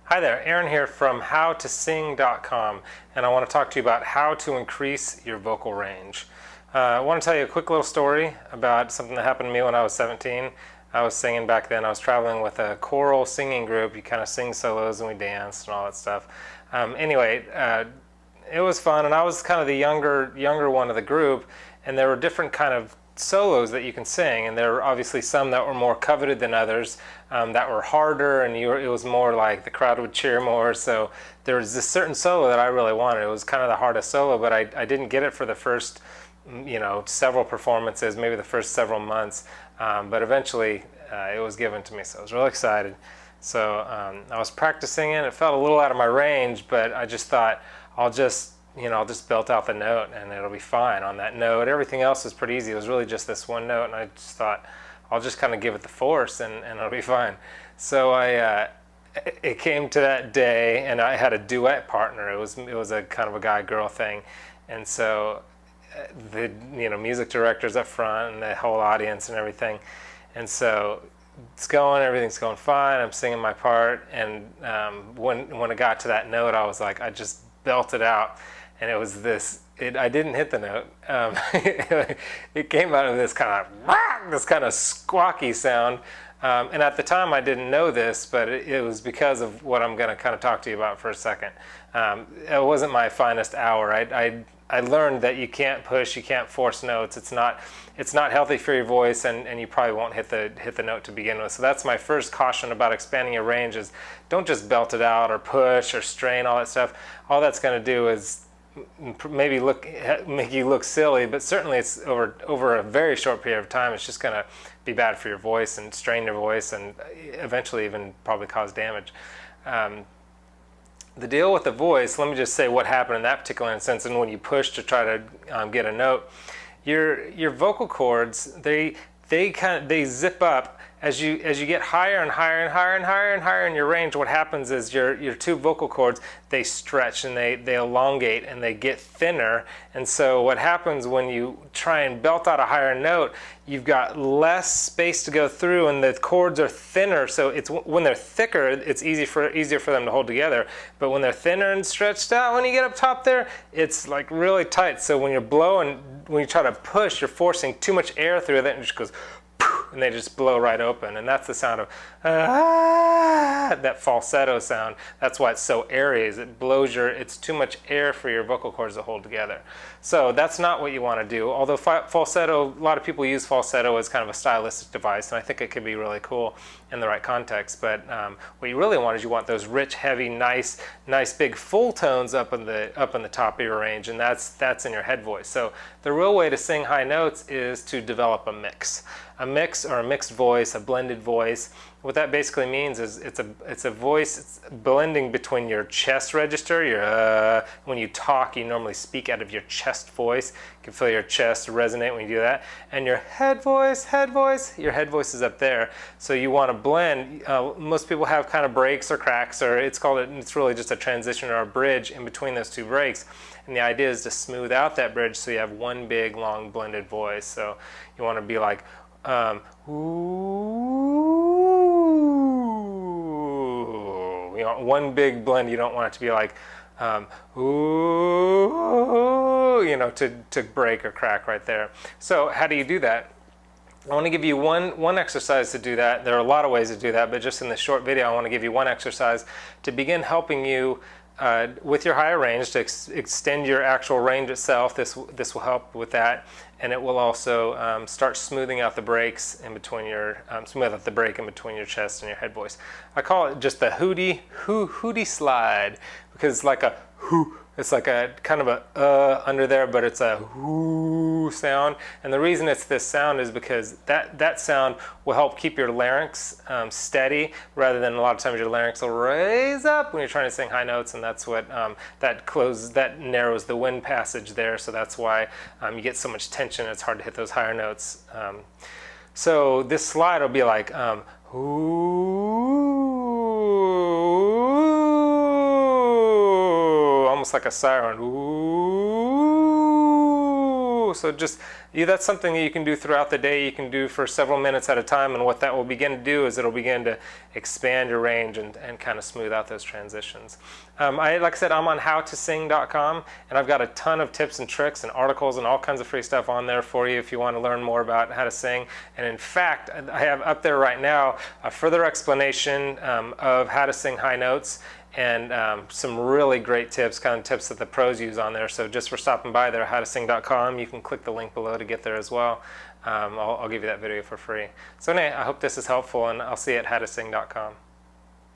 Hi there, Aaron here from howtosing.com, and I want to talk to you about how to increase your vocal range. I want to tell you a quick little story about something that happened to me when I was 17. I was singing back then. I was traveling with a choral singing group. You kind of sing solos and we danced and all that stuff. It was fun, and I was kind of the younger one of the group, and there were different kind of solos that you can sing, and there were obviously some that were more coveted than others, that were harder, and it was more like the crowd would cheer more. So there was this certain solo that I really wanted. It was kind of the hardest solo, but I didn't get it for the first several performances, maybe the first several months, but eventually it was given to me, so I was really excited. So I was practicing it. It felt a little out of my range, but I just thought I'll just belt out the note and it'll be fine on that note. Everything else was pretty easy. It was really just this one note, and I just thought I'll just kind of give it the force and it'll be fine. So it came to that day, and I had a duet partner. It was a kind of a guy-girl thing, and so the music director's up front and the whole audience and everything, and so everything's going fine. I'm singing my part, and when it got to that note, I was like, I just belted out. And it was I didn't hit the note. It came out of this kind of squawky sound. And at the time I didn't know this, but it was because of what I'm going to kind of talk to you about for a second. It wasn't my finest hour. I learned that you can't push, you can't force notes. It's not healthy for your voice, and you probably won't hit the note to begin with. So that's my first caution about expanding your range: is don't just belt it out or push or strain, all that stuff. All that's going to do is maybe make you look silly, but certainly it's over a very short period of time, it's just going to be bad for your voice and strain your voice, and eventually even probably cause damage. The deal with the voice, let me just say what happened in that particular instance. And when you push to try to get a note, your vocal cords, they zip up as you get higher and higher and higher and higher and higher in your range. What happens is your two vocal cords, they stretch and they elongate and they get thinner. And so what happens when you try and belt out a higher note, you've got less space to go through, and the cords are thinner. So when they're thicker, it's easier for them to hold together. But when they're thinner and stretched out, when you get up top there, it's like really tight. So when you're blowing, when you try to push, you're forcing too much air through that, and it just goes, and they just blow right open. And that's the sound of that falsetto sound. That's why it's so airy. It's too much air for your vocal cords to hold together. So that's not what you want to do. Although falsetto, a lot of people use falsetto as kind of a stylistic device, and I think it can be really cool in the right context. But what you really want is you want those rich, heavy, nice big full tones up in the top of your range, and that's in your head voice. So the real way to sing high notes is to develop a mix or a mixed voice, a blended voice. What that basically means is it's a voice, it's blending between your chest register. When you talk, you normally speak out of your chest voice. You can feel your chest resonate when you do that. And your head voice, your head voice is up there. So you want to blend. Most people have kind of breaks or cracks, or it's really just a transition or a bridge in between those two breaks. And the idea is to smooth out that bridge so you have one big, long, blended voice. So you want to be like, ooh, one big blend. You don't want it to be like, ooh, to break or crack right there. So how do you do that? I want to give you one exercise to do that. There are a lot of ways to do that, but just in this short video, I want to give you one exercise to begin helping you with your higher range, to extend your actual range itself. This will help with that, and it will also start smoothing out the breaks in between smooth out the break in between your chest and your head voice. I call it just the hootie slide, because it's like a hoo. It's like a kind of a under there, but it's a whoo sound. And the reason it's this sound is because that sound will help keep your larynx steady, rather than a lot of times your larynx will raise up when you're trying to sing high notes, and that's what that narrows the wind passage there. So that's why you get so much tension. It's hard to hit those higher notes. So this slide will be like ooh, almost like a siren. Ooh. cool. So just, that's something that you can do throughout the day. You can do for several minutes at a time, and what that will begin to do is it'll begin to expand your range and kind of smooth out those transitions. Like I said, I'm on howtosing.com, and I've got a ton of tips and tricks and articles and all kinds of free stuff on there for you if you want to learn more about how to sing. And in fact, I have up there right now a further explanation of how to sing high notes, and some really great tips, kind of tips that the pros use on there. So just for stopping by there, howtosing.com, you can click the link below to get there as well. I'll give you that video for free. So anyway, I hope this is helpful, and I'll see you at howtosing.com.